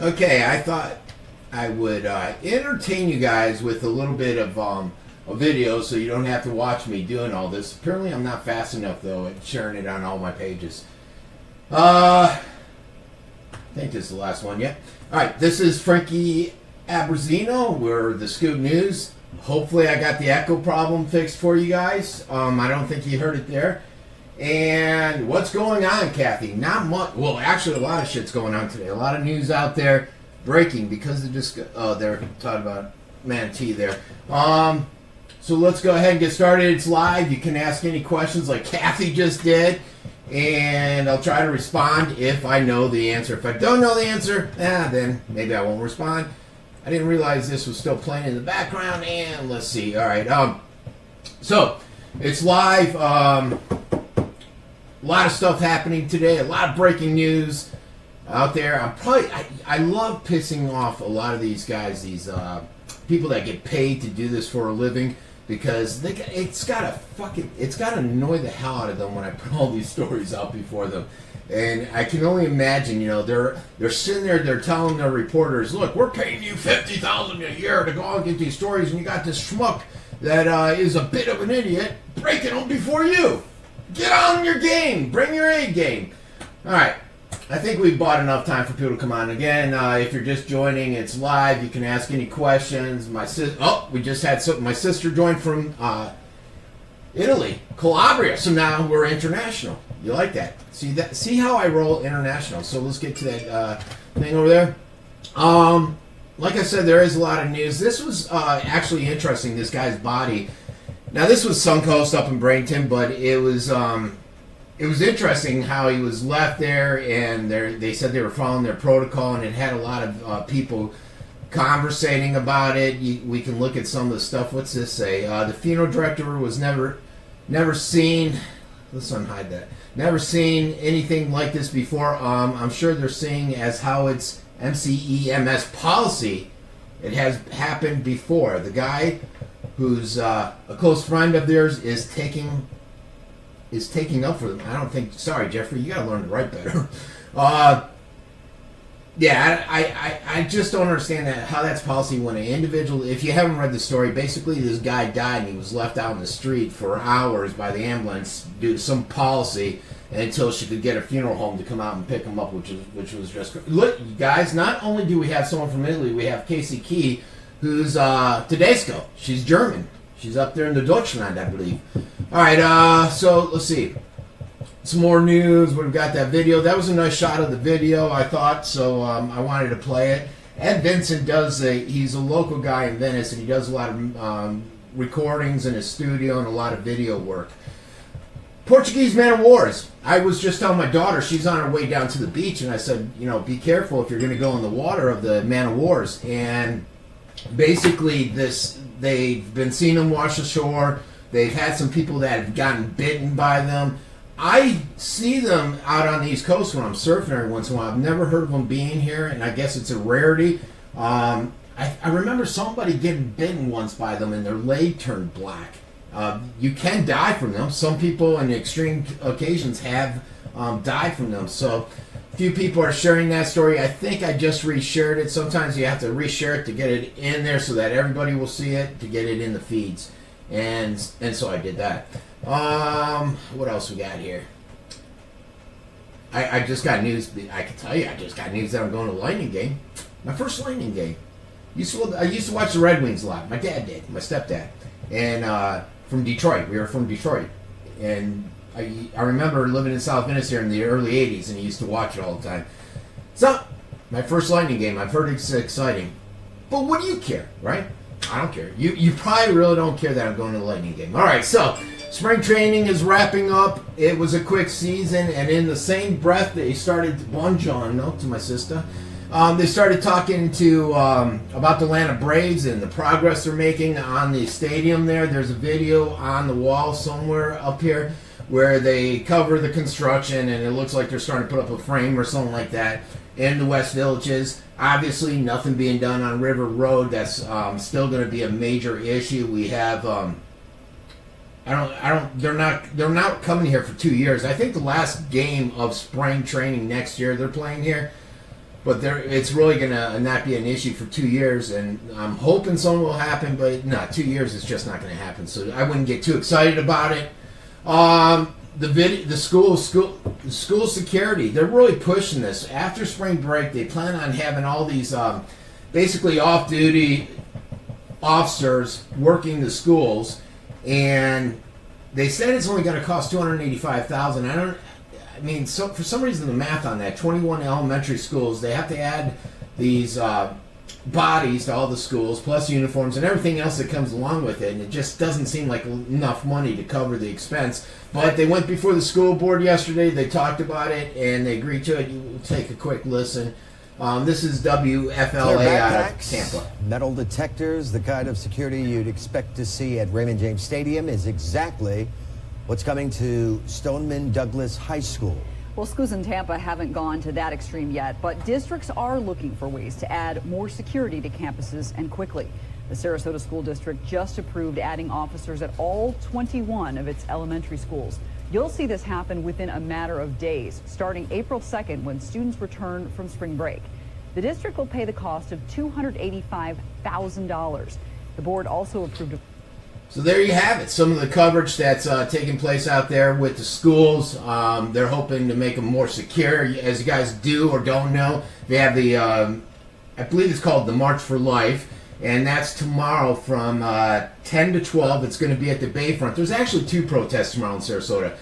Okay, I thought I would entertain you guys with a little bit of a video so you don't have to watch me doing all this. Apparently I'm not fast enough, though, at sharing it on all my pages. I think this is the last one, yeah. Alright, this is Francesco Abbruzzino. We're the Scoop News. Hopefully I got the echo problem fixed for you guys. I don't think you heard it there. And what's going on, Kathy? Not much. Well, actually, a lot of shit's going on today. A lot of news out there breaking because they're just they're talking about Manatee there. So let's go ahead and get started. It's live. You can ask any questions like Kathy just did, and I'll try to respond if I know the answer. If I don't know the answer, then maybe I won't respond. I didn't realize this was still playing in the background, and let's see. All right. So it's live. A lot of stuff happening today. A lot of breaking news out there. I love pissing off a lot of these guys, these people that get paid to do this for a living, because it's gotta annoy the hell out of them when I put all these stories out before them. And I can only imagine, they're sitting there, they're telling their reporters, look, we're paying you $50,000 a year to go out and get these stories, and you got this schmuck that is a bit of an idiot breaking them before you. Get on your game. Bring your A game. All right. I think we've bought enough time for people to come on. Again, if you're just joining, it's live. You can ask any questions. We just had my sister join from Italy, Calabria. So now we're international. You like that? See how I roll international. So let's get to that thing over there. Like I said, there is a lot of news. This was actually interesting. This guy's body. Now, this was Suncoast up in Bradenton, but it was interesting how he was left there, and they said they were following their protocol, and it had a lot of people conversating about it. We can look at some of the stuff. What's this say? The funeral director was never seen. Let's unhide that. Never seen anything like this before. I'm sure they're seeing as how it's MCEMS policy. It has happened before. The guy who's a close friend of theirs is taking up for them. I don't think. Sorry, Jeffrey, you got to learn to write better. I just don't understand how that's policy when an individual. If you haven't read the story, basically this guy died and he was left out in the street for hours by the ambulance due to some policy until she could get a funeral home to come out and pick him up, which was just look, you guys. Not only do we have someone from Italy, we have Casey Key, who's Tedesco. She's German. She's up there in the Deutschland, I believe. All right, so let's see. Some more news. We've got that video. That was a nice shot of the video, I thought, so I wanted to play it. Ed Vincent he's a local guy in Venice, and he does a lot of recordings in his studio and a lot of video work. Portuguese man of wars. I was just telling my daughter, she's on her way down to the beach, and I said, be careful if you're going to go in the water of the man of wars. And basically, they've been seeing them wash ashore. They've had some people that have gotten bitten by them. I see them out on the East Coast when I'm surfing every once in a while. I've never heard of them being here, and I guess it's a rarity. I remember somebody getting bitten once by them, and their leg turned black. You can die from them. Some people, in extreme occasions, have died from them. So few people are sharing that story. I think I just reshared it. Sometimes you have to reshare it to get it in there so that everybody will see it, to get it in the feeds. And so I did that. What else we got here? I just got news. I can tell you, I just got news that I'm going to a Lightning game. My first Lightning game. I used to watch the Red Wings a lot. My dad did. My stepdad. And from Detroit. We were from Detroit. And I remember living in South Venice here in the early 80s, and he used to watch it all the time. So, my first Lightning game. I've heard it's exciting. But what do you care, right? I don't care. You probably really don't care that I'm going to the Lightning game. All right, so spring training is wrapping up. It was a quick season, and in the same breath they started to my sister. They started talking about the Atlanta Braves and the progress they're making on the stadium there. There's a video on the wall somewhere up here where they cover the construction, and it looks like they're starting to put up a frame or something like that in the West Villages. Obviously, nothing being done on River Road. That's still going to be a major issue. We have they're not coming here for 2 years. I think the last game of spring training next year they're playing here. But it's really going to not be an issue for 2 years, and I'm hoping something will happen, but no, 2 years is just not going to happen, so I wouldn't get too excited about it. The school security, they're really pushing this. After spring break, they plan on having all these basically off-duty officers working the schools, and they said it's only going to cost $285,000. So for some reason the math on that, 21 elementary schools, they have to add these bodies to all the schools, plus uniforms and everything else that comes along with it, and it just doesn't seem like enough money to cover the expense. But they went before the school board yesterday, they talked about it, and they agreed to it. You take a quick listen. This is WFLA out of Tampa. Metal detectors, the kind of security you'd expect to see at Raymond James Stadium, is exactly what's coming to Stoneman Douglas High School. Well, schools in Tampa haven't gone to that extreme yet, but districts are looking for ways to add more security to campuses, and quickly. The Sarasota School District just approved adding officers at all 21 of its elementary schools. You'll see this happen within a matter of days, starting April 2nd when students return from spring break. The district will pay the cost of $285,000. The board also approved a So there you have it. Some of the coverage that's taking place out there with the schools. They're hoping to make them more secure. As you guys do or don't know, they have the, I believe it's called the March for Life, and that's tomorrow from 10 to 12. It's going to be at the Bayfront. There's actually 2 protests tomorrow in Sarasota.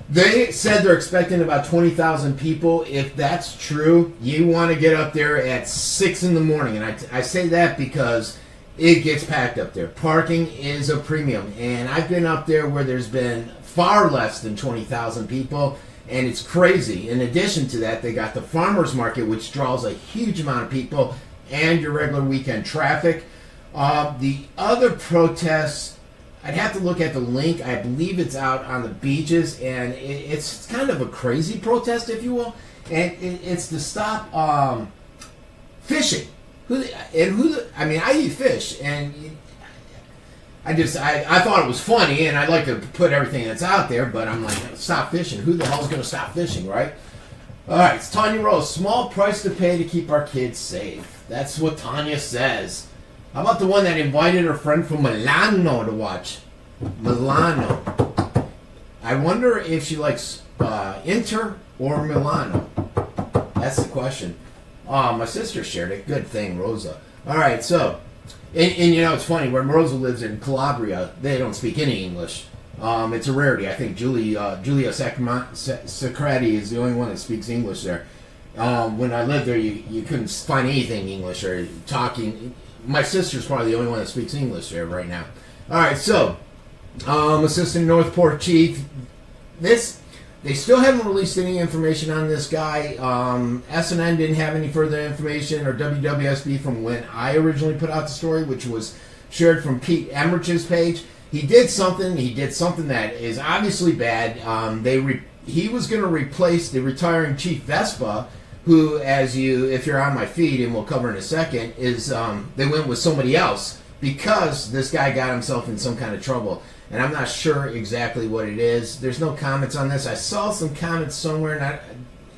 They said they're expecting about 20,000 people. If that's true, you want to get up there at 6 in the morning. And I say that because it gets packed up there. Parking is a premium, and I've been up there where there's been far less than 20,000 people, and it's crazy. In addition to that, they got the farmers market, which draws a huge amount of people, and your regular weekend traffic. The other protests, I'd have to look at the link. I believe it's out on the beaches, and it's kind of a crazy protest, if you will, and it's to stop fishing. I eat fish, and I thought it was funny, and I'd like to put everything that's out there, but I'm like, stop fishing. Who the hell's going to stop fishing, right? All right, it's Tanya Rose. Small price to pay to keep our kids safe. That's what Tanya says. How about the one that invited her friend from Milano to watch? Milano. I wonder if she likes Inter or Milano. That's the question. My sister shared it. Good thing, Rosa. All right, so, and it's funny, where Rosa lives in Calabria, they don't speak any English. It's a rarity. I think Julia Sacrati is the only one that speaks English there. When I lived there, you couldn't find anything English or talking. My sister's probably the only one that speaks English there right now. All right, so, Assistant Northport Chief, they still haven't released any information on this guy. SNN didn't have any further information, or WWSB, from when I originally put out the story, which was shared from Pete Emmerich's page. He did something that is obviously bad. He was going to replace the retiring Chief Vespa, who, if you're on my feed, and we'll cover in a second, is they went with somebody else because this guy got himself in some kind of trouble. And I'm not sure exactly what it is. There's no comments on this. I saw some comments somewhere, and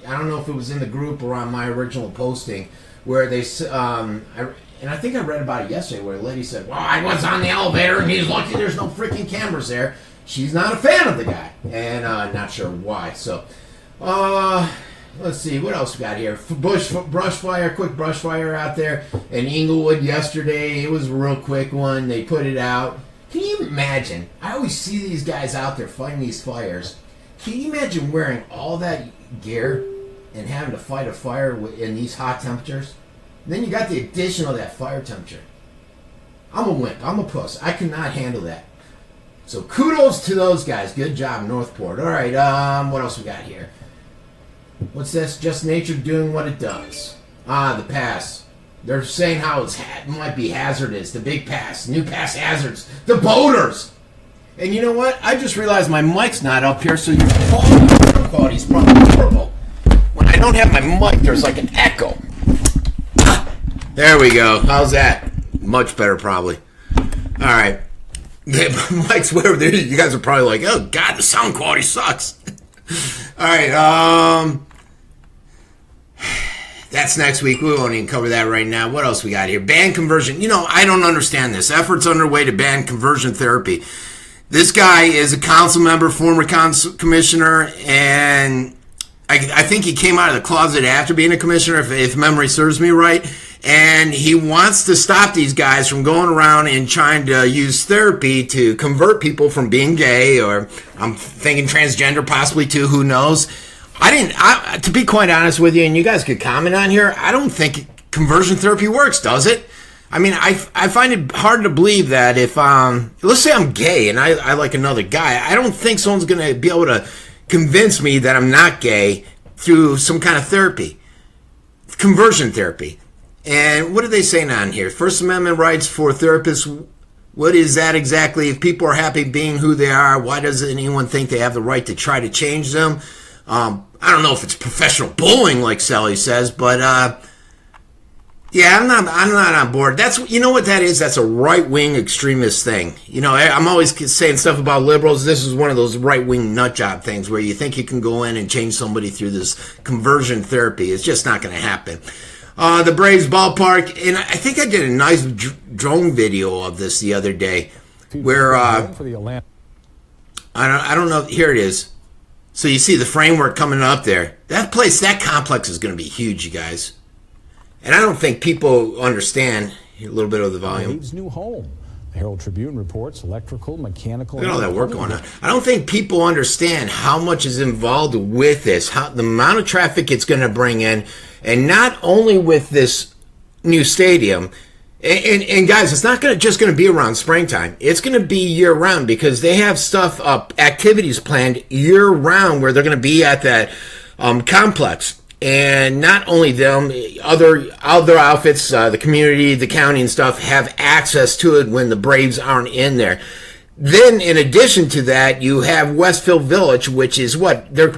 I don't know if it was in the group or on my original posting, where they, and I think I read about it yesterday, where a lady said, well, I was on the elevator, and he's lucky there's no freaking cameras there. She's not a fan of the guy, and not sure why. So, let's see, what else we got here? Quick brush fire out there in Inglewood yesterday. It was a real quick one. They put it out. Can you imagine? I always see these guys out there fighting these fires. Can you imagine wearing all that gear and having to fight a fire in these hot temperatures? And then you got the addition of that fire temperature. I'm a wimp. I'm a puss. I cannot handle that. So kudos to those guys. Good job, Northport. All right, what else we got here? What's this? Just nature doing what it does. The pass. They're saying how it might be hazardous. The big pass. New pass hazards. The boaters. And you know what? I just realized my mic's not up here, so your quality is probably horrible. When I don't have my mic, there's like an echo. There we go. How's that? Much better, probably. All right. The mic's wherever. You guys are probably like, oh, God, the sound quality sucks. All right. That's next week. We won't even cover that right now. What else we got here? Ban conversion. I don't understand this. Efforts underway to ban conversion therapy. This guy is a council member, former council commissioner, and I think he came out of the closet after being a commissioner, if memory serves me right. And he wants to stop these guys from going around and trying to use therapy to convert people from being gay, or I'm thinking transgender possibly too, who knows. To be quite honest with you, and you guys could comment on here, I don't think conversion therapy works, does it? I mean, I find it hard to believe that if, let's say I'm gay and I like another guy, I don't think someone's going to be able to convince me that I'm not gay through some kind of therapy. Conversion therapy. And what are they saying on here? First Amendment rights for therapists. What is that exactly? If people are happy being who they are, why does anyone think they have the right to try to change them? I don't know if it's professional bullying, like Sally says, but yeah, I'm not on board. You know what that is? That's a right-wing extremist thing. I'm always saying stuff about liberals. This is one of those right-wing nutjob things where you think you can go in and change somebody through this conversion therapy. It's just not going to happen. The Braves ballpark, and I think I did a nice drone video of this the other day, where I don't know. Here it is. So you see the framework coming up there. That complex is going to be huge, you guys. And I don't think people understand. A little bit of the volume. Braves' new home. The Herald Tribune reports electrical, mechanical. Look at all that work going on. I don't think people understand how much is involved with this, the amount of traffic it's going to bring in, and not only with this new stadium. And guys, it's not just going to be around springtime. It's going to be year round, because they have activities planned year round where they're going to be at that complex. And not only them, other outfits, the community, the county and stuff have access to it when the Braves aren't in there. Then, in addition to that, you have Westfield Village, which is what they're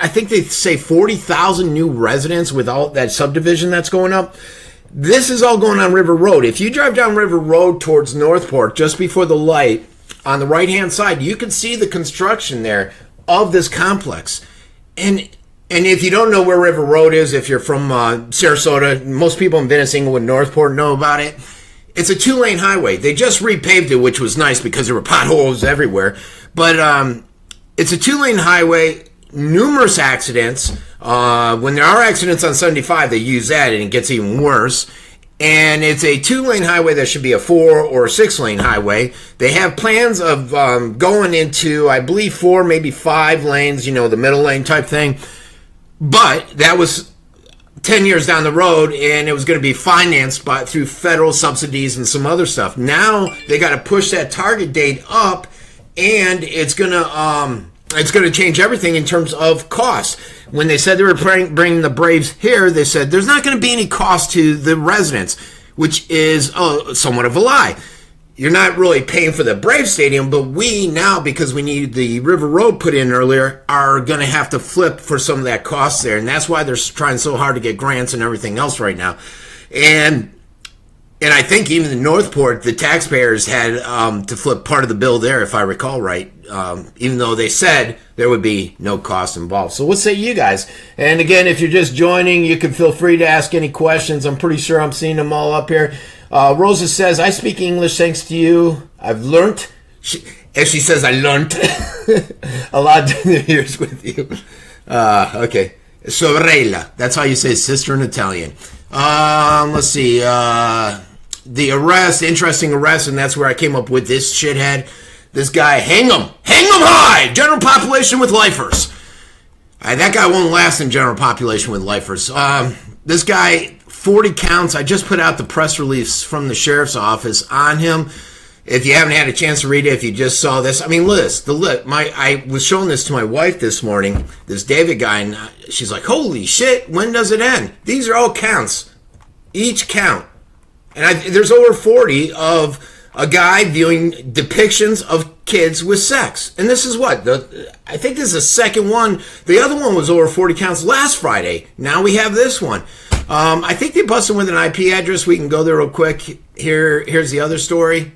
I think they say 40,000 new residents with all that subdivision that's going up. This is all going on River Road. If you drive down River Road towards Northport, just before the light, on the right-hand side, you can see the construction there of this complex. And if you don't know where River Road is, if you're from Sarasota, most people in Venice, Inglewood, Northport know about it. It's a 2-lane highway. They just repaved it, which was nice because there were potholes everywhere. But it's a 2-lane highway, numerous accidents. When there are accidents on 75, they use that, and it gets even worse. And it's a 2-lane highway that should be a 4 or 6-lane highway. They have plans of going into, I believe, 4, maybe 5 lanes, the middle lane type thing. But that was 10 years down the road, and it was going to be financed through federal subsidies and some other stuff. Now they got to push that target date up, and it's going to change everything in terms of cost. When they said they were bringing the Braves here, they said there's not going to be any cost to the residents, which is somewhat of a lie. You're not really paying for the Brave Stadium, but we now, because we need the River Road put in earlier, are going to have to flip for some of that cost there. And that's why they're trying so hard to get grants and everything else right now. And I think even in Northport, the taxpayers had to flip part of the bill there, if I recall right, even though they said there would be no cost involved. So what say you guys? And again, if you're just joining, you can feel free to ask any questions. I'm pretty sure I'm seeing them all up here. Rosa says, I speak English thanks to you. I've learnt. As she says, I learnt a lot during the years with you. Okay. Sorella. That's how you say sister in Italian. Let's see. The arrest, interesting arrest, and that's where I came up with this shithead. This guy, hang him high! General population with lifers. That guy won't last in general population with lifers. This guy, 40 counts. I just put out the press release from the sheriff's office on him. If you haven't had a chance to read it, if you just saw this, I mean, I was showing this to my wife this morning, this David guy, and she's like, holy shit, when does it end? These are all counts. Each count. And there's over 40 of a guy viewing depictions of kids with sex. And this is what? I think this is the second one. The other one was over 40 counts last Friday. Now we have this one. I think they busted with an IP address. We can go there real quick. Here's the other story.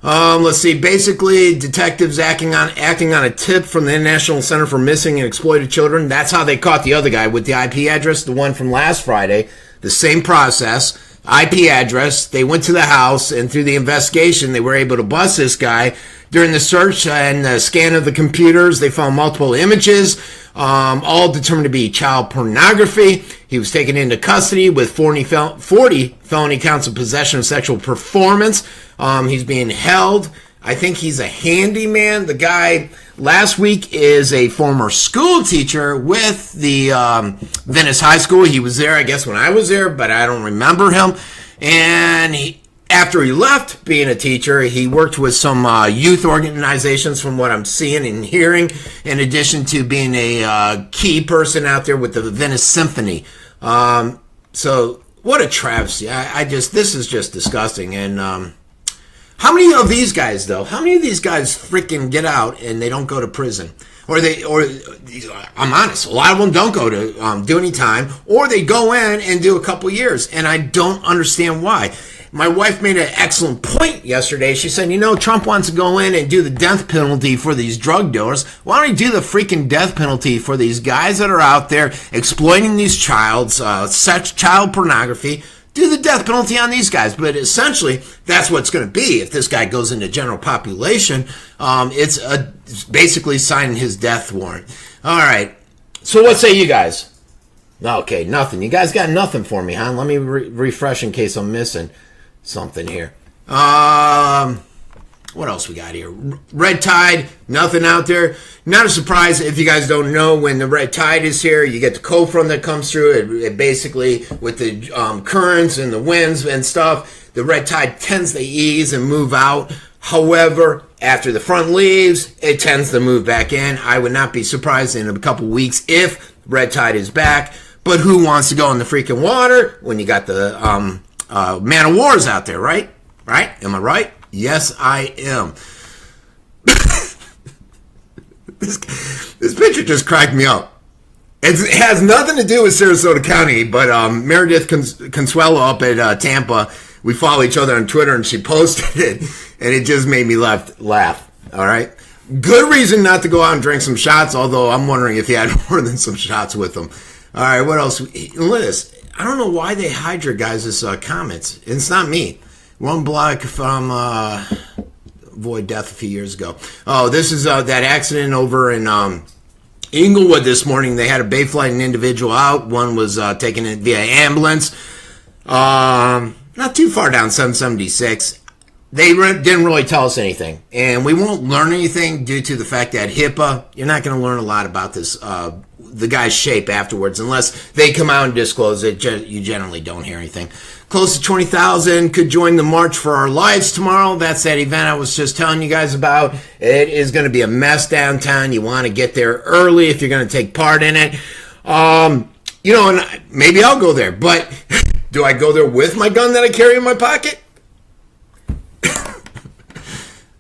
Let's see. Basically, detectives acting on a tip from the International Center for Missing and Exploited Children. That's how they caught the other guy with the IP address, the one from last Friday. The same process. IP address. They went to the house, and through the investigation, they were able to bust this guy. During the search and the scan of the computers, they found multiple images, all determined to be child pornography. He was taken into custody with 40 felony counts of possession of sexual performance. He's being held. I think he's a handyman. The guy last week is a former school teacher with the Venice High School. He was there, I guess, when I was there, but I don't remember him. And after he left being a teacher, he worked with some youth organizations from what I'm seeing and hearing, in addition to being a key person out there with the Venice Symphony. So what a travesty. This is just disgusting. And how many of these guys, though, freaking get out and they don't go to prison? Or I'm honest, a lot of them don't go to do any time, or they go in and do a couple years, and I don't understand why. My wife made an excellent point yesterday. She said, Trump wants to go in and do the death penalty for these drug dealers. Why don't he do the freaking death penalty for these guys that are out there exploiting these child pornography? Do the death penalty on these guys. But essentially, that's what it's going to be. If this guy goes into general population, it's basically signing his death warrant. All right. So what say you guys? Okay, nothing. You guys got nothing for me, huh? Let me refresh in case I'm missing something here. What else we got here? Red tide, nothing out there. Not a surprise if you guys don't know, when the red tide is here, you get the cold front that comes through. It basically, with the currents and the winds and stuff, the red tide tends to ease and move out. However, after the front leaves, it tends to move back in. I would not be surprised in a couple weeks if red tide is back. But who wants to go in the freaking water when you got the man of wars out there, right? Right? Am I right? Yes, I am. This picture just cracked me up. It has nothing to do with Sarasota County, but Meredith Consuelo up at Tampa, we follow each other on Twitter, and she posted it, and it just made me laugh. All right? Good reason not to go out and drink some shots, although I'm wondering if he had more than some shots with him. All right, what else? Liz, I don't know why they hide your guys' comments. It's not me. One block from avoid death a few years ago. Oh, this is that accident over in Inglewood this morning. They had a Bayflight individual out. One was taken in via ambulance. Not too far down 776. They didn't really tell us anything. And we won't learn anything due to the fact that HIPAA, you're not going to learn a lot about this, the guy's shape afterwards, unless they come out and disclose it. You generally don't hear anything. Close to 20,000 could join the March for Our Lives tomorrow. That's that event I was just telling you guys about. It is going to be a mess downtown. You want to get there early if you're going to take part in it. And maybe I'll go there, but do I go there with my gun that I carry in my pocket?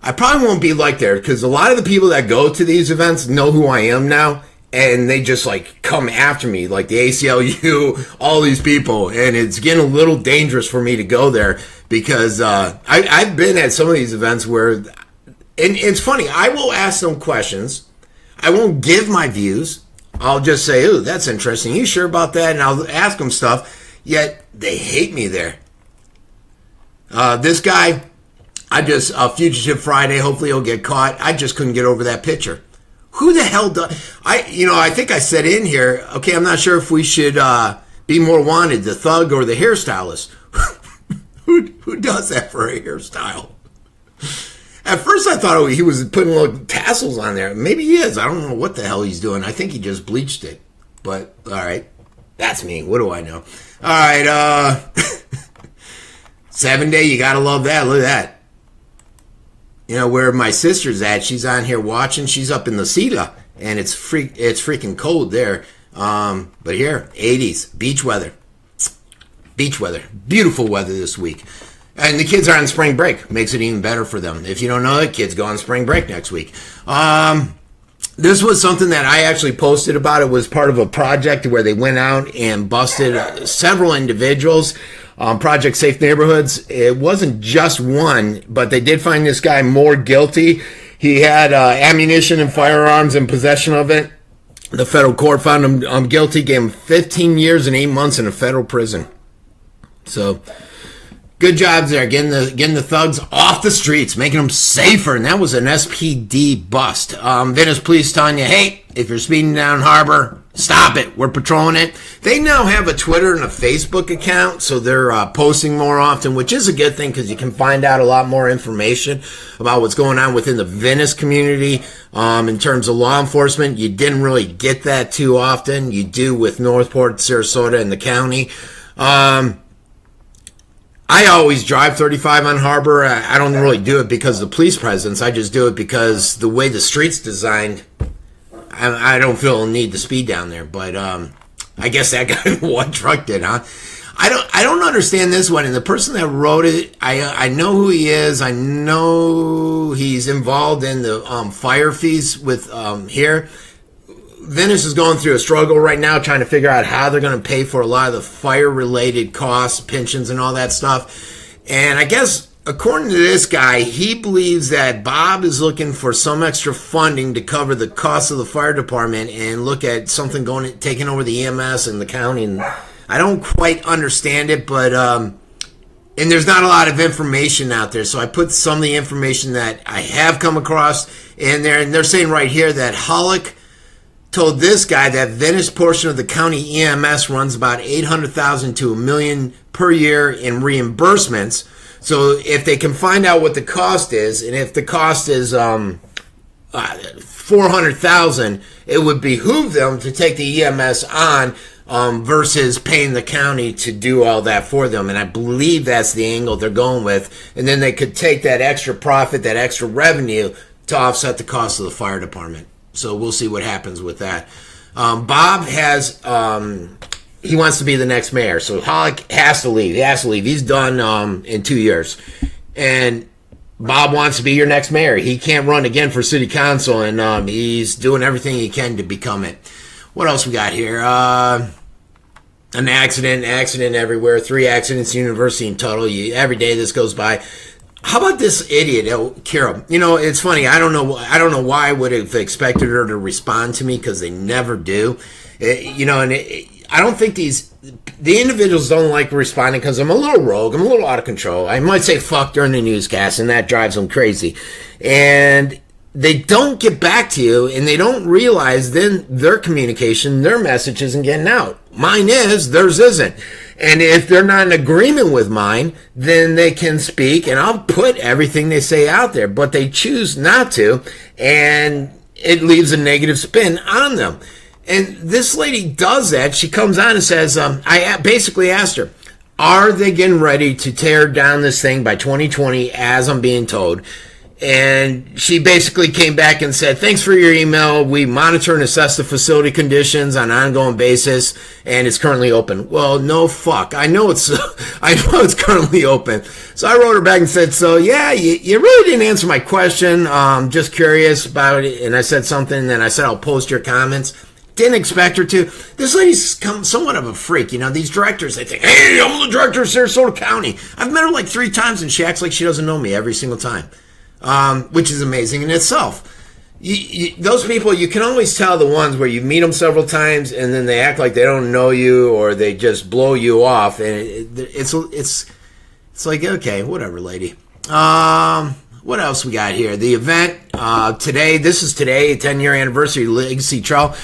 I probably won't be like there, because a lot of the people that go to these events know who I am now, and they just come after me, like the ACLU, all these people, and it's getting a little dangerous for me to go there, because I've been at some of these events where, and it's funny, I will ask them questions, I won't give my views, I'll just say, ooh, that's interesting, you sure about that? And I'll ask them stuff, yet they hate me there. This guy, Fugitive Friday, hopefully he'll get caught. I just couldn't get over that picture. Who the hell does... I think I said in here, okay, I'm not sure if we should be more wanted, the thug or the hairstylist. Who does that for a hairstyle? At first I thought he was putting little tassels on there. Maybe he is. I don't know what the hell he's doing. I think he just bleached it. But, all right. That's me. What do I know? All right. 7 Day, you got to love that. Look at that. Where my sister's at, she's on here watching. She's up in the Sila, and it's freaking cold there. But here, 80s, beach weather. Beautiful weather this week. And the kids are on spring break. Makes it even better for them. If you don't know it, kids go on spring break next week. This was something that I actually posted about. It was part of a project where they went out and busted several individuals. Project Safe Neighborhoods. It wasn't just one, but they did find this guy more guilty. He had ammunition and firearms in possession of it. The federal court found him guilty, gave him 15 years and 8 months in a federal prison. So, good jobs there, getting the thugs off the streets, making them safer, and that was an SPD bust. Venice police telling you, hey, if you're speeding down Harbor, stop it. We're patrolling it. They now have a Twitter and a Facebook account, so they're posting more often, which is a good thing because you can find out a lot more information about what's going on within the Venice community in terms of law enforcement. You didn't really get that too often. You do with Northport, Sarasota, and the county. I always drive 35 on Harbor. I don't really do it because of the police presence. I just do it because the way the street's designed, I don't feel a need to speed down there. But I guess that guy in one truck did, huh? I don't understand this one. And the person that wrote it, I know who he is. I know he's involved in the fire fees with here. Venice is going through a struggle right now trying to figure out how they're going to pay for a lot of the fire-related costs, pensions, and all that stuff. And I guess, according to this guy, he believes that Bob is looking for some extra funding to cover the cost of the fire department and look at something taking over the EMS and the county. And I don't quite understand it, but and there's not a lot of information out there. So I put some of the information that I have come across in there, and they're saying right here that Hollick told this guy that Venice portion of the county EMS runs about $800,000 to $1 million per year in reimbursements. So if they can find out what the cost is, and if the cost is $400,000, it would behoove them to take the EMS on versus paying the county to do all that for them. And I believe that's the angle they're going with. And then they could take that extra profit, that extra revenue to offset the cost of the fire department. So we'll see what happens with that. Bob has, he wants to be the next mayor. So Hollick has to leave. He has to leave. He's done in 2 years. And Bob wants to be your next mayor. He can't run again for city council, and he's doing everything he can to become it. What else we got here? An accident everywhere. 3 accidents, university in total. Every day this goes by. How about this idiot, Carol? You know, it's funny. I don't know why I would have expected her to respond to me because they never do. I don't think the individuals don't like responding because I'm a little rogue. I'm a little out of control. I might say fuck during the newscast, and that drives them crazy. And they don't get back to you, and they don't realize then their communication, their message isn't getting out. Mine is, theirs isn't. And if they're not in agreement with mine, then they can speak, and I'll put everything they say out there. But they choose not to, and it leaves a negative spin on them. And this lady does that. She comes on and says, I basically asked her, are they getting ready to tear down this thing by 2020, as I'm being told? And she basically came back and said, thanks for your email. We monitor and assess the facility conditions on an ongoing basis, and it's currently open. Well, no fuck. I know it's currently open. So I wrote her back and said, so yeah, you really didn't answer my question. Just curious about it. And I said something, and then I said, I'll post your comments. Didn't expect her to. This lady's somewhat of a freak. You know, these directors, they think, hey, I'm the director of Sarasota County. I've met her like 3 times, and she acts like she doesn't know me every single time. Which is amazing in itself. Those people, you can always tell the ones where you meet them several times and then they act like they don't know you or they just blow you off, and it's like, okay, whatever, lady. What else we got here? The event today. This is today, 10-year anniversary Legacy Trail.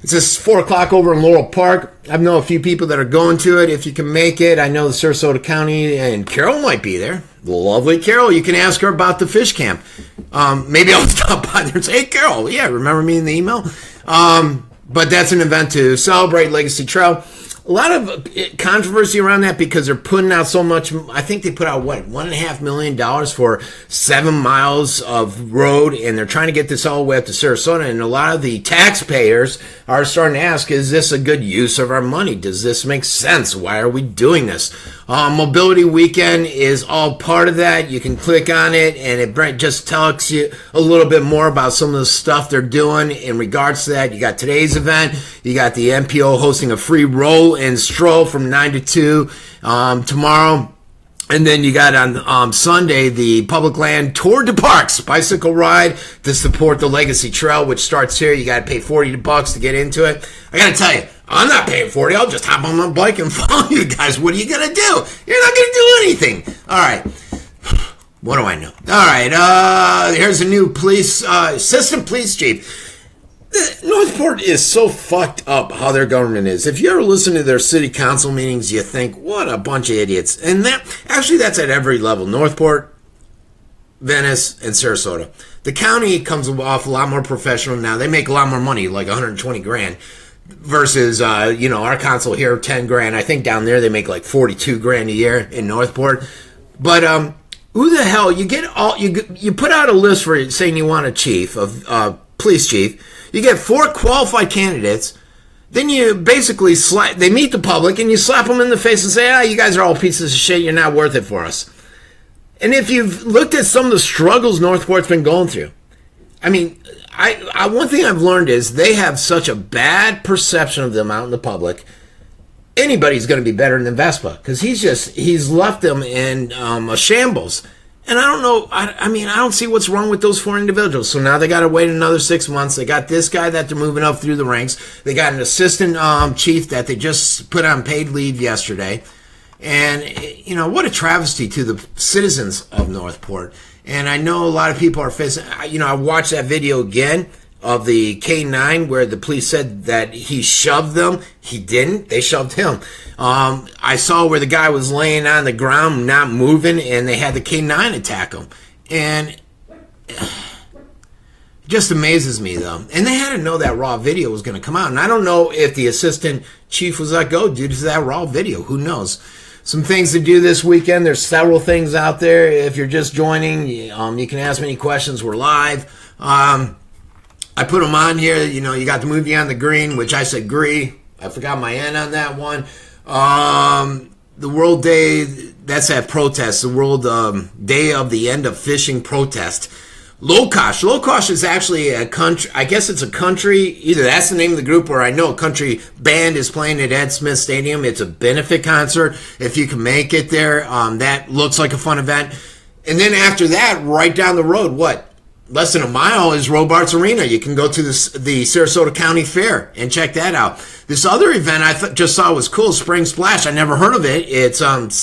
It's just 4 o'clock over in Laurel Park. I know a few people that are going to it. If you can make it, I know the Sarasota County and Carol might be there. Lovely Carol. You can ask her about the fish camp. Maybe I'll stop by there and say, hey, Carol, yeah, remember me in the email? But that's an event to celebrate Legacy Trail. A lot of controversy around that because they're putting out so much. I think they put out, $1.5 million for 7 miles of road, and they're trying to get this all the way up to Sarasota. And a lot of the taxpayers are starting to ask, is this a good use of our money? Does this make sense? Why are we doing this? Mobility Weekend is all part of that. You can click on it, and it just tells you a little bit more about some of the stuff they're doing in regards to that. You got today's event. You got the MPO hosting a free roll and stroll from 9 to 2 tomorrow. And then you got on Sunday the Public Land Tour de Parks bicycle ride to support the Legacy Trail, which starts here. You got to pay $40 to get into it. I got to tell you, I'm not paying $40. I'll just hop on my bike and follow you guys. What are you going to do? You're not going to do anything. All right. What do I know? All right. Here's a new assistant police chief. Northport is so fucked up how their government is. If you ever listen to their city council meetings, you think, what a bunch of idiots. And that's at every level. Northport, Venice, and Sarasota. The county comes off a lot more professional now. They make a lot more money, like $120,000, versus, our council here, $10,000. I think down there they make like $42,000 a year in Northport. But who the hell, you put out a list for saying you want a chief, of police chief. You get 4 qualified candidates. Then you basically they meet the public and you slap them in the face and say, you guys are all pieces of shit. You're not worth it for us. And if you've looked at some of the struggles Northport's been going through, I mean, one thing I've learned is they have such a bad perception of them out in the public. Anybody's going to be better than Vespa because he's left them in a shambles. And I don't know, I don't see what's wrong with those 4 individuals. So now they got to wait another 6 months. They got this guy that they're moving up through the ranks. They got an assistant chief that they just put on paid leave yesterday. And, what a travesty to the citizens of Northport. And I know a lot of people are facing, I watched that video again of the K9 where the police said that he shoved them. He didn't. They shoved him. I saw where the guy was laying on the ground, not moving, and they had the K9 attack him. And it just amazes me, though. And they had to know that raw video was going to come out. And I don't know if the assistant chief was let go due to that raw video. Who knows? Some things to do this weekend. There's several things out there. If you're just joining, you can ask me any questions. We're live. I put them on here. You got the movie on the green, which I said agree. I forgot my N on that one. The World Day, that's that protest. The World Day of the End of Fishing protest. Lokosh. Lokosh is actually a country. I guess it's a country. Either that's the name of the group, or I know a country band is playing at Ed Smith Stadium. It's a benefit concert. If you can make it there, that looks like a fun event. And then after that, right down the road, less than a mile is Robarts Arena. You can go to the Sarasota County Fair and check that out. This other event I just saw was cool, Spring Splash. I never heard of it. It's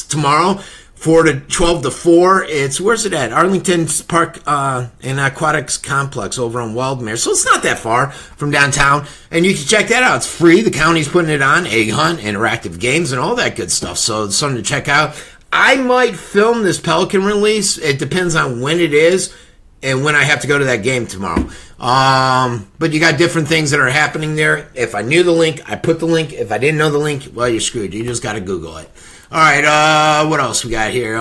tomorrow, 12 to 4. Where's it at? Arlington Park and Aquatics Complex over on Wildmere. So it's not that far from downtown. And you can check that out. It's free. The county's putting it on. Egg hunt, interactive games, and all that good stuff. So it's something to check out. I might film this Pelican release. It depends on when it is and when I have to go to that game tomorrow. But you got different things that are happening there. If I knew the link, I put the link. If I didn't know the link, well, you're screwed. You just got to Google it. All right, what else we got here?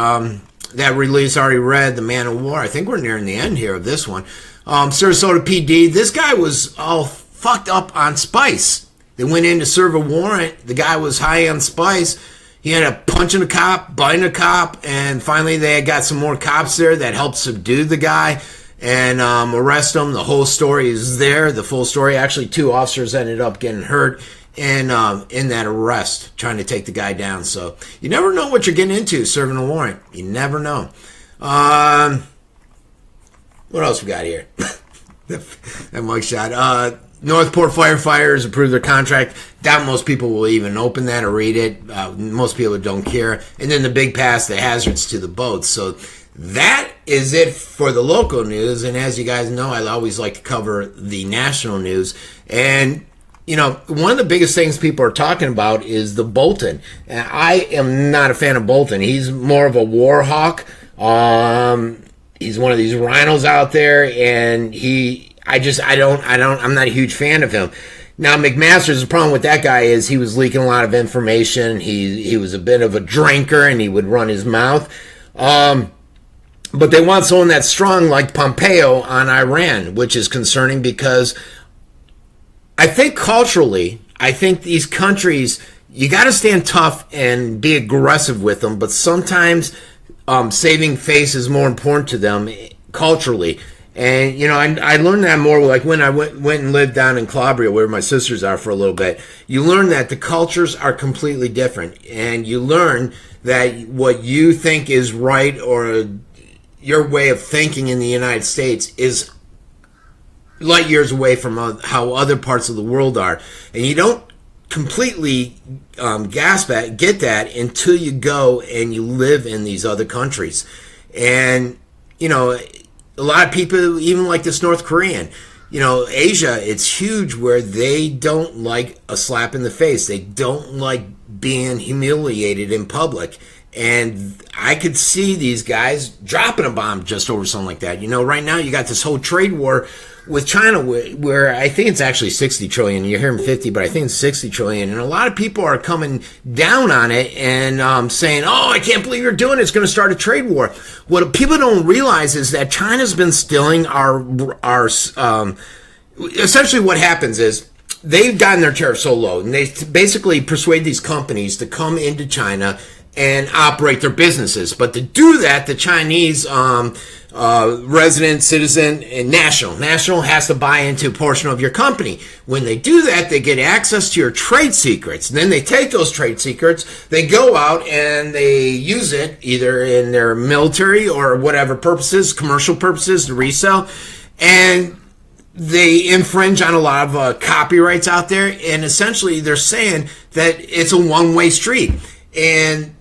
That release already read, The Man of War. I think we're nearing the end here of this one. Sarasota PD. This guy was all fucked up on spice. They went in to serve a warrant. The guy was high on spice. He ended up punching a cop, biting a cop, and finally they had got some more cops there that helped subdue the guy and arrest him. The whole story is there, the full story. Actually, 2 officers ended up getting hurt in that arrest, trying to take the guy down. So you never know what you're getting into serving a warrant. You never know. What else we got here? that mugshot. Northport firefighters approved their contract. Doubt most people will even open that or read it. Most people don't care. And then the big pass, the hazards to the boats. So that is it for the local news. And as you guys know, I always like to cover the national news. And, one of the biggest things people are talking about is the Bolton. And I am not a fan of Bolton. He's more of a war hawk. He's one of these rhinos out there, and I'm not a huge fan of him. Now, McMaster's, the problem with that guy is he was leaking a lot of information. He was a bit of a drinker, and he would run his mouth. But they want someone that's strong like Pompeo on Iran, which is concerning because I think culturally, these countries, you got to stand tough and be aggressive with them, but sometimes saving face is more important to them culturally. And, you know, I learned that more like when I went and lived down in Calabria, where my sisters are, for a little bit. You learn that the cultures are completely different. And you learn that what you think is right, or your way of thinking in the United States, is light years away from how other parts of the world are. And you don't completely get that until you go and you live in these other countries. And, you know, a lot of people, even like this North Korean, you know, Asia, it's huge where they don't like a slap in the face. They don't like being humiliated in public. And I could see these guys dropping a bomb just over something like that. You know, right now you got this whole trade war with China where I think it's actually 60 trillion. You're hearing 50, but I think it's 60 trillion. And a lot of people are coming down on it and saying, oh, I can't believe you're doing it. It's going to start a trade war. What people don't realize is that China's been stealing our essentially what happens is they've gotten their tariffs so low, and they basically persuade these companies to come into China and operate their businesses. But to do that, the Chinese resident, citizen, and national has to buy into a portion of your company. When they do that, they get access to your trade secrets. And then they take those trade secrets, they go out and they use it either in their military or whatever purposes, commercial purposes, to resell. And they infringe on a lot of copyrights out there. And essentially they're saying that it's a one-way street. And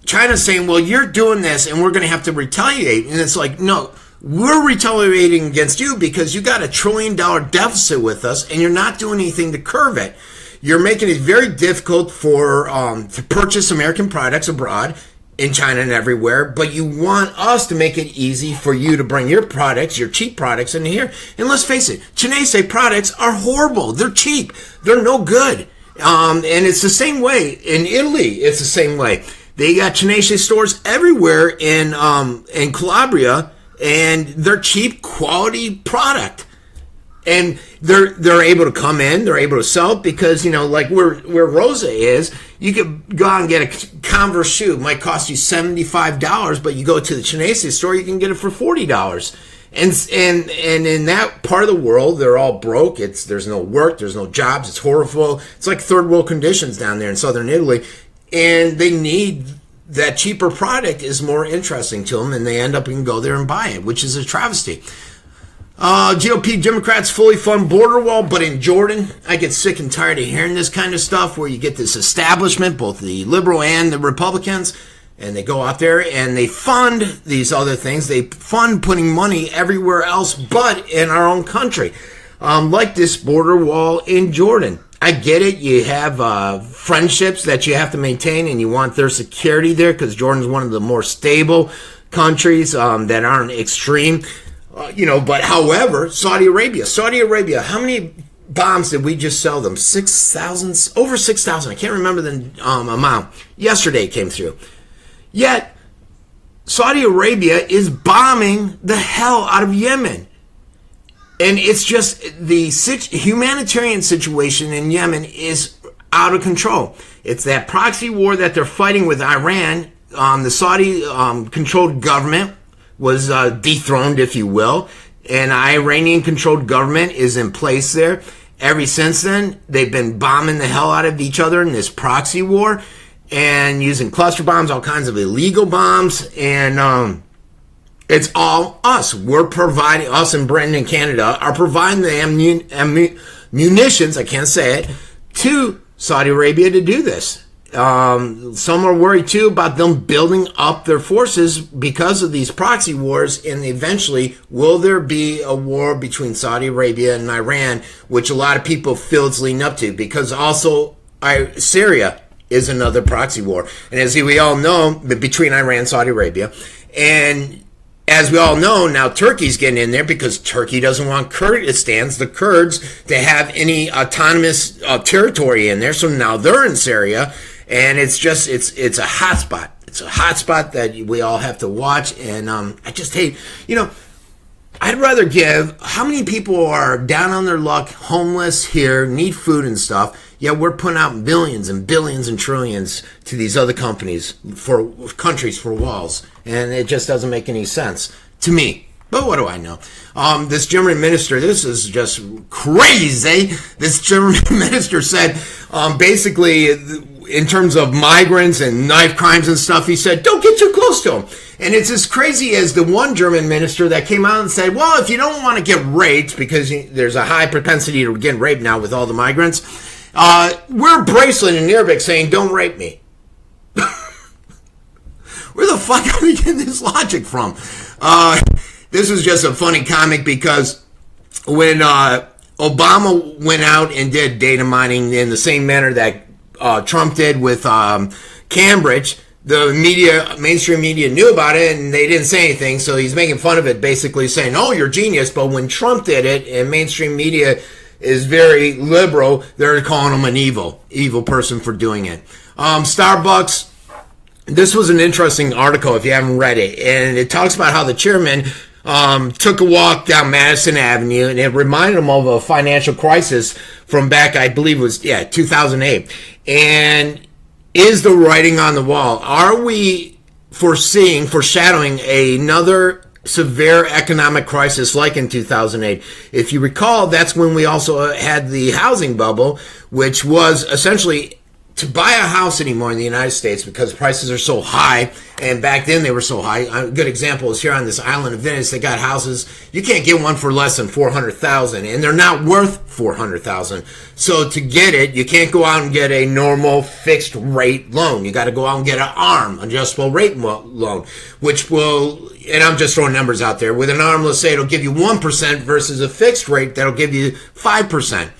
China's saying, well, you're doing this and we're going to have to retaliate. And it's like, no, we're retaliating against you because you got $1 trillion deficit with us and you're not doing anything to curb it. You're making it very difficult for to purchase American products abroad, in China and everywhere, but you want us to make it easy for you to bring your products, your cheap products, in here. And let's face it, Chinese products are horrible. They're cheap. They're no good. And it's the same way in Italy. It's the same way. They got Chinese stores everywhere in Calabria, and they're cheap, quality product. And they're able to come in, they're able to sell it because, you know, like where Rosa is, you could go out and get a Converse shoe. It might cost you $75, but you go to the Chinese store, you can get it for $40. And in that part of the world, they're all broke. There's no work, there's no jobs, it's horrible. It's like third world conditions down there in southern Italy. And they need that cheaper product is more interesting to them, and they end up and go there and buy it, which is a travesty. GOP Democrats fully fund border wall, but in Jordan, I get sick and tired of hearing this kind of stuff where you get this establishment, both the liberal and the Republicans, and they go out there and they fund these other things. They fund putting money everywhere else but in our own country, like this border wall in Jordan. I get it. You have friendships that you have to maintain, and you want their security there because Jordan's one of the more stable countries that aren't extreme. But however, Saudi Arabia, how many bombs did we just sell them? 6,000, over 6,000. I can't remember the amount. Yesterday it came through. Yet, Saudi Arabia is bombing the hell out of Yemen. And it's just the humanitarian situation in Yemen is out of control. It's that proxy war that they're fighting with Iran. The Saudi controlled government was dethroned, if you will, and Iranian-controlled government is in place there. Ever since then, they've been bombing the hell out of each other in this proxy war and using cluster bombs, all kinds of illegal bombs, and it's all us. We're providing, us and Britain and Canada are providing the munitions, I can't say it, to Saudi Arabia to do this. Some are worried too about them building up their forces because of these proxy wars, and eventually will there be a war between Saudi Arabia and Iran, which a lot of people feel it's leading up to, because also Syria is another proxy war. And as we all know, between Iran and Saudi Arabia, and as we all know, now Turkey's getting in there because Turkey doesn't want the Kurds, to have any autonomous territory in there. So now they're in Syria, and it's a hot spot. It's a hot spot that we all have to watch. And I just hate, I'd rather give, how many people are down on their luck, homeless here, need food and stuff, yet we're putting out billions and billions and trillions to these other countries for walls, and it just doesn't make any sense to me. But what do I know? This German minister, this is just crazy. This German minister said, basically, in terms of migrants and knife crimes and stuff, he said, don't get too close to them. And it's as crazy as the one German minister that came out and said, well, if you don't want to get raped, because there's a high propensity to get raped now with all the migrants, wear a bracelet in Arabic saying, don't rape me. Where the fuck are we getting this logic from? This was just a funny comic because when Obama went out and did data mining in the same manner that Trump did with Cambridge, the media, mainstream media knew about it and they didn't say anything, so he's making fun of it, basically saying, oh, you're genius. But when Trump did it, and mainstream media is very liberal, they're calling him an evil person for doing it. Starbucks, this was an interesting article if you haven't read it, and it talks about how the chairman took a walk down Madison Avenue, and it reminded him of a financial crisis from back, I believe it was, 2008. And is the writing on the wall? Are we foreshadowing another severe economic crisis like in 2008? If you recall, that's when we also had the housing bubble, which was essentially to buy a house anymore in the United States because prices are so high, and back then they were so high. A good example is here on this island of Venice. They got houses, you can't get one for less than $400,000, and they're not worth $400,000. So to get it, you can't go out and get a normal fixed rate loan. You got to go out and get an ARM, adjustable rate loan, which will, and I'm just throwing numbers out there, with an ARM, let's say it'll give you 1% versus a fixed rate that'll give you 5%.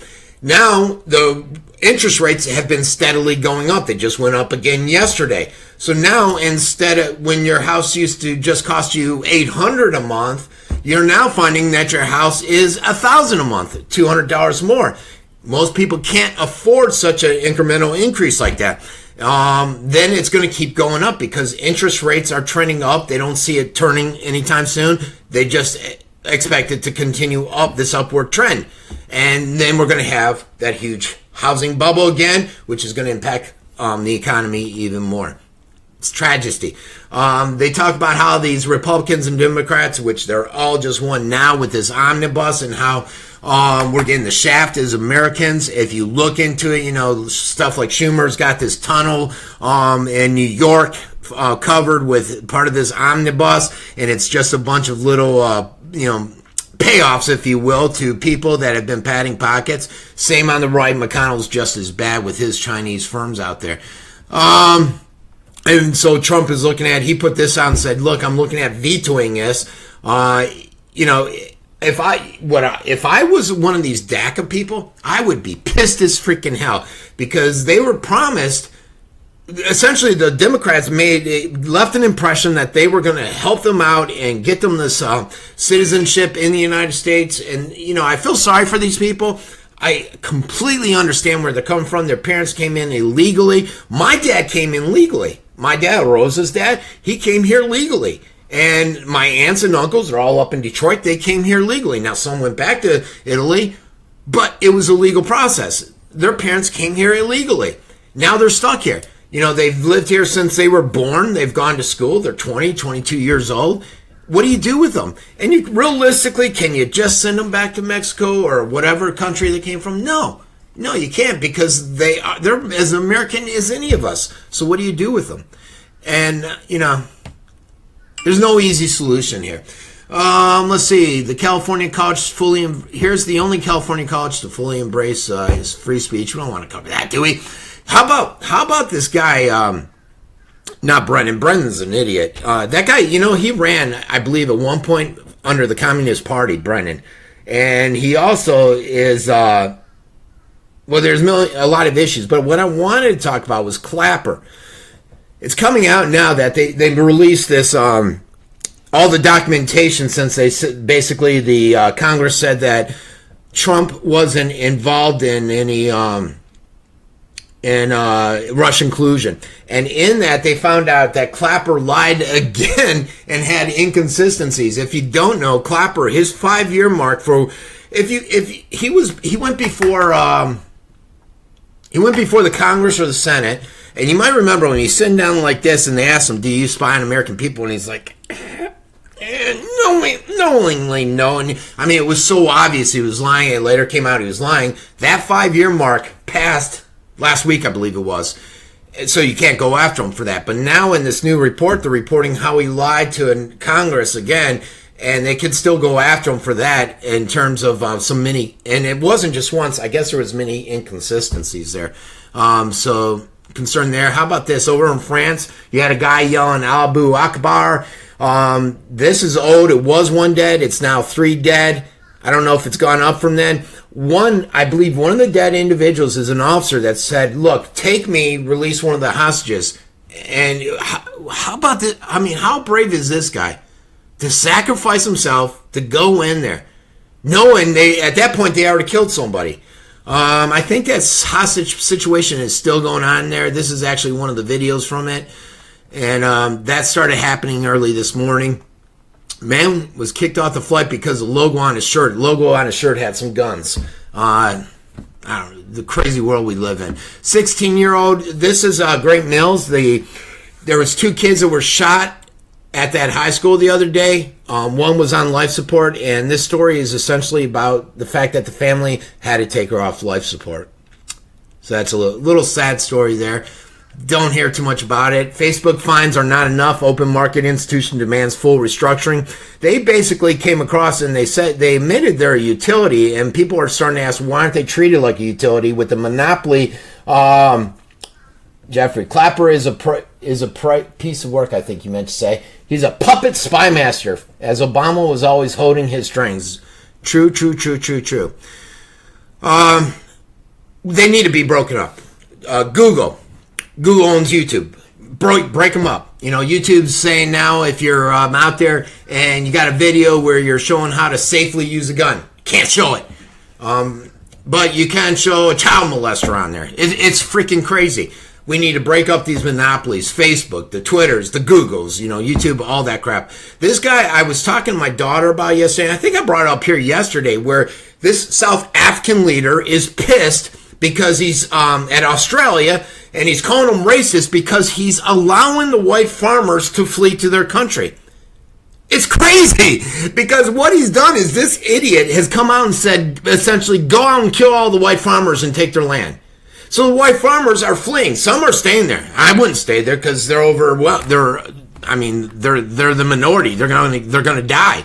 Now, the interest rates have been steadily going up. They just went up again yesterday. So now, instead of when your house used to just cost you $800 a month, you're now finding that your house is $1,000 a month, $200 more. Most people can't afford such an incremental increase like that. Then it's going to keep going up because interest rates are trending up. They don't see it turning anytime soon. They just expect it to continue up this upward trend. And then we're going to have that huge housing bubble again, which is going to impact the economy even more. It's tragedy. They talk about how these Republicans and Democrats, which they're all just one now with this omnibus, and how we're getting the shaft as Americans. If you look into it, you know, stuff like Schumer's got this tunnel in New York covered with part of this omnibus, and it's just a bunch of little, payoffs, if you will, to people that have been padding pockets. Same on the right. McConnell's just as bad with his Chinese firms out there. And so Trump is looking at, he put this out and said, look, I'm looking at vetoing this. If I was one of these DACA people, I would be pissed as freaking hell, because they were promised, essentially the Democrats left an impression that they were going to help them out and get them this citizenship in the United States. And, I feel sorry for these people. I completely understand where they're coming from. Their parents came in illegally. My dad came in legally. My dad, Rosa's dad, he came here legally. And my aunts and uncles are all up in Detroit. They came here legally. Now, some went back to Italy, but it was a legal process. Their parents came here illegally. Now they're stuck here. They've lived here since they were born. They've gone to school. They're 20, 22 years old. What do you do with them? And realistically, can you just send them back to Mexico or whatever country they came from? No, you can't, because they're as American as any of us. So what do you do with them? And, there's no easy solution here. Let's see. The California college here's the only California college to fully embrace his free speech. We don't want to cover that, do we? How about this guy, not Brennan. Brennan's an idiot. That guy, he ran, I believe, at one point under the Communist Party, Brennan. And he also is, there's a lot of issues. But what I wanted to talk about was Clapper. It's coming out now that they released this, all the documentation, since basically the Congress said that Trump wasn't involved in any and Russian collusion. And in that, they found out that Clapper lied again and had inconsistencies. If you don't know, Clapper, his 5-year mark for he went before the Congress or the Senate, and you might remember when he's sitting down like this, and they asked him, "Do you spy on American people?" And he's like, knowingly no. And I mean, it was so obvious he was lying. It later came out he was lying. That 5-year mark passed last week, I believe it was. So you can't go after him for that. But now in this new report, they're reporting how he lied to Congress again, and they could still go after him for that in terms of some many, and it wasn't just once. I guess there was many inconsistencies there. So concern there. How about this? Over in France, you had a guy yelling Abu Akbar. This is old. It was 1 dead. It's now 3 dead. I don't know if it's gone up from then. I believe one of the dead individuals is an officer that said, "Look, take me, release one of the hostages." And how about this? I mean, how brave is this guy to sacrifice himself to go in there, knowing at that point they already killed somebody? I think that hostage situation is still going on there. This is actually one of the videos from it. And that started happening early this morning. Man was kicked off the flight because the logo on his shirt. The logo on his shirt had some guns. I don't know, the crazy world we live in. 16-year-old. This is Great Mills. There was 2 kids that were shot at that high school the other day. One was on life support, and this story is essentially about the fact that the family had to take her off life support. So that's a little sad story there. Don't hear too much about it. Facebook fines are not enough. Open market institution demands full restructuring. They basically came across and they said they admitted they're a utility, and people are starting to ask, why aren't they treated like a utility with the monopoly? Jeffrey Clapper is a piece of work, I think you meant to say. He's a puppet spy master, as Obama was always holding his strings. True. They need to be broken up. Google owns YouTube. Break them up. You know, YouTube's saying now if you're out there and you got a video where you're showing how to safely use a gun, can't show it. But you can show a child molester on there. It's freaking crazy. We need to break up these monopolies. Facebook, the Twitters, the Googles, YouTube, all that crap. This guy, I was talking to my daughter about yesterday, and I think I brought it up here yesterday, where this South African leader is pissed because he's at Australia, and he's calling them racist because he's allowing the white farmers to flee to their country. It's crazy, because what he's done is this idiot has come out and said, essentially, go out and kill all the white farmers and take their land. So the white farmers are fleeing. Some are staying there. I wouldn't stay there because they're they're the minority. They're gonna die.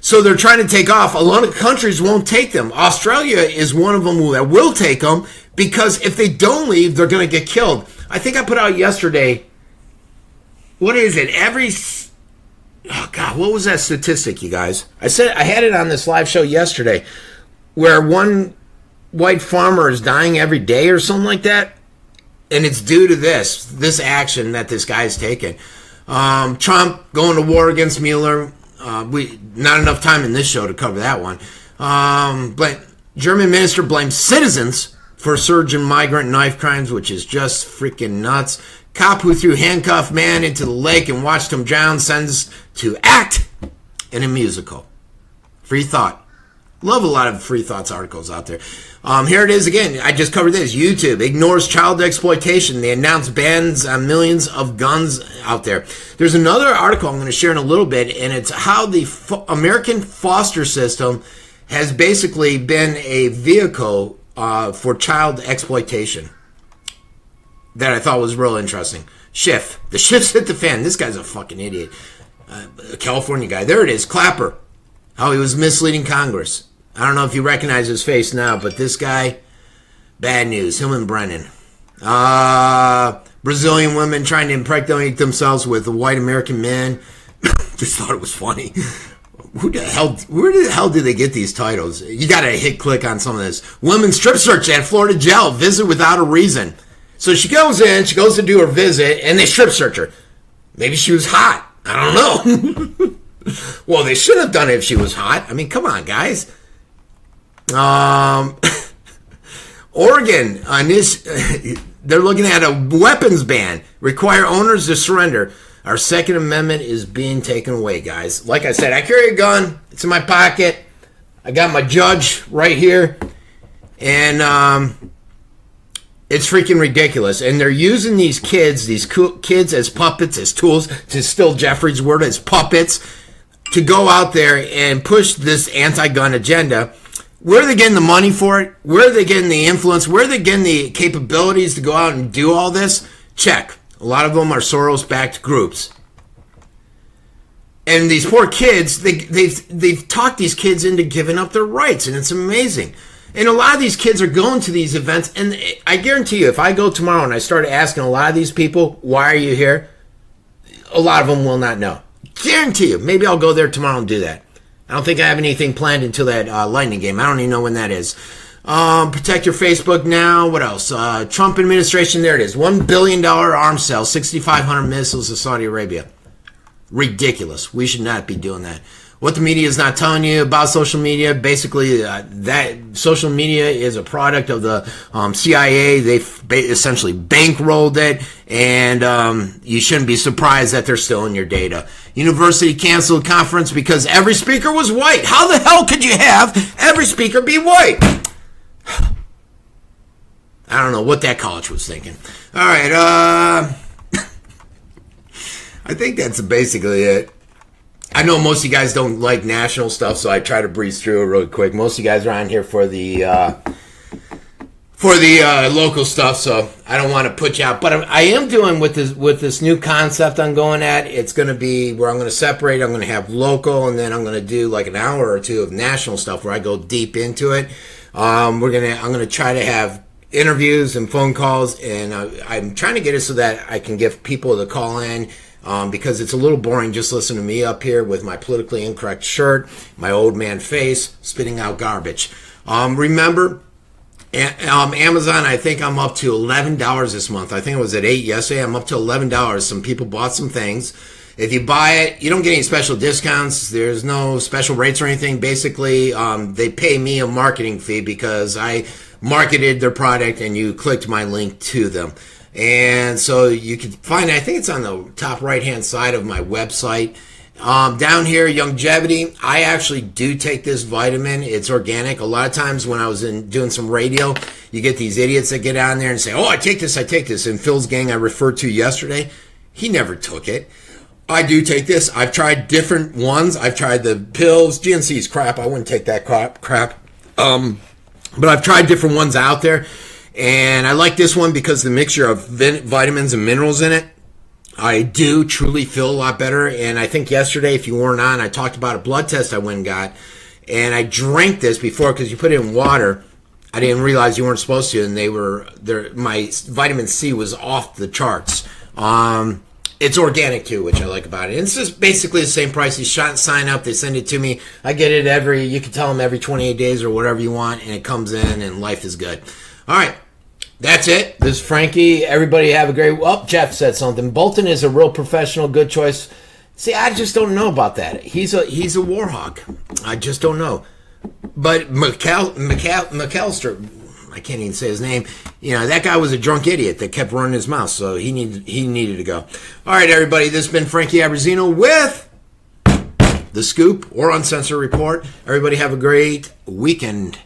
So they're trying to take off. A lot of countries won't take them. Australia is one of them that will take them, because if they don't leave, they're going to get killed. I think I put out yesterday, what is it? What was that statistic, you guys? I said I had it on this live show yesterday, where one white farmer is dying every day or something like that, and it's due to this action that this guy's taken. Trump going to war against Mueller. Not enough time in this show to cover that one. But German minister blames citizens for a surge in migrant knife crimes, which is just freaking nuts. Cop who threw handcuffed man into the lake and watched him drown sentenced to act in a musical. Free thought. Love a lot of free thoughts articles out there. Here it is again. I just covered this. YouTube ignores child exploitation. They announce bans on millions of guns out there. There's another article I'm going to share in a little bit, and it's how the American foster system has basically been a vehicle for child exploitation. That I thought was real interesting. Schiff. The Schiff's hit the fan. This guy's a fucking idiot. A California guy. There it is. Clapper. How he was misleading Congress. I don't know if you recognize his face now, but this guy, bad news. Him and Brennan. Brazilian women trying to impregnate themselves with a white American man. Just thought it was funny. Where the hell did they get these titles? You gotta hit click on some of this. Women strip search at Florida jail. Visit without a reason. So she goes in, she goes to do her visit, and they strip search her. Maybe she was hot. I don't know. Well, they should have done it if she was hot. I mean, come on, guys. Oregon, They're looking at a weapons ban, require owners to surrender. Our Second Amendment is being taken away, guys. Like I said, I carry a gun. It's in my pocket. I got my judge right here. And it's freaking ridiculous. And they're using these kids as puppets, as tools, to steal Jeffrey's word, as puppets, to go out there and push this anti-gun agenda. Where are they getting the money for it? Where are they getting the influence? Where are they getting the capabilities to go out and do all this? Check. A lot of them are Soros-backed groups. And these poor kids, they've talked these kids into giving up their rights, and it's amazing. And a lot of these kids are going to these events, and I guarantee you, if I go tomorrow and I start asking a lot of these people, why are you here? A lot of them will not know. Guarantee you. Maybe I'll go there tomorrow and do that. I don't think I have anything planned until that Lightning game. I don't even know when that is. Protect your Facebook now. What else? Trump administration, there it is. $1 billion arms sale, 6,500 missiles to Saudi Arabia. Ridiculous. We should not be doing that. What the media is not telling you about social media, basically that social media is a product of the CIA. They've essentially bankrolled it, and you shouldn't be surprised that they're stealing your data. University canceled conference because every speaker was white. How the hell could you have every speaker be white? I don't know what that college was thinking. All right, I think that's basically it. I know most of you guys don't like national stuff, so I try to breeze through it really quick. Most of you guys are on here for the local stuff, so I don't want to put you out. But I am doing with this new concept I'm going at. It's going to be where I'm going to separate. I'm going to have local, and then I'm going to do like an hour or two of national stuff where I go deep into it. I'm going to try to have interviews and phone calls, and I'm trying to get it so that I can give people the call in. Because it's a little boring just listening to me up here with my politically incorrect shirt, my old man face, spitting out garbage. Remember, Amazon, I think I'm up to $11 this month. I think it was at $8 yesterday. I'm up to $11. Some people bought some things. If you buy it, you don't get any special discounts. There's no special rates or anything. Basically, they pay me a marketing fee because I marketed their product and you clicked my link to them. And so you can find it, I think it's on the top right-hand side of my website. Down here, longevity, I actually do take this vitamin. It's organic. A lot of times when I was doing some radio, you get these idiots that get on there and say, oh, I take this. And Phil's gang I referred to yesterday, he never took it. I do take this. I've tried different ones. I've tried the pills. GNC's crap. I wouldn't take that crap. But I've tried different ones out there. And I like this one because the mixture of vitamins and minerals in it, I do truly feel a lot better. And I think yesterday, if you weren't on, I talked about a blood test I went and got. And I drank this before because you put it in water. I didn't realize you weren't supposed to. And my vitamin C was off the charts. It's organic too, which I like about it. And it's just basically the same price. You sign up, they send it to me. I get it you can tell them every 28 days or whatever you want. And it comes in and life is good. All right, that's it. This is Frankie. Everybody have a great... Well, Jeff said something. Bolton is a real professional, good choice. See, I just don't know about that. He's a war hawk. I just don't know. But McAllister, I can't even say his name. You know, that guy was a drunk idiot that kept running his mouth, so he needed to go. All right, everybody, this has been Frankie Abbruzzino with The Scoop or Uncensored Report. Everybody have a great weekend.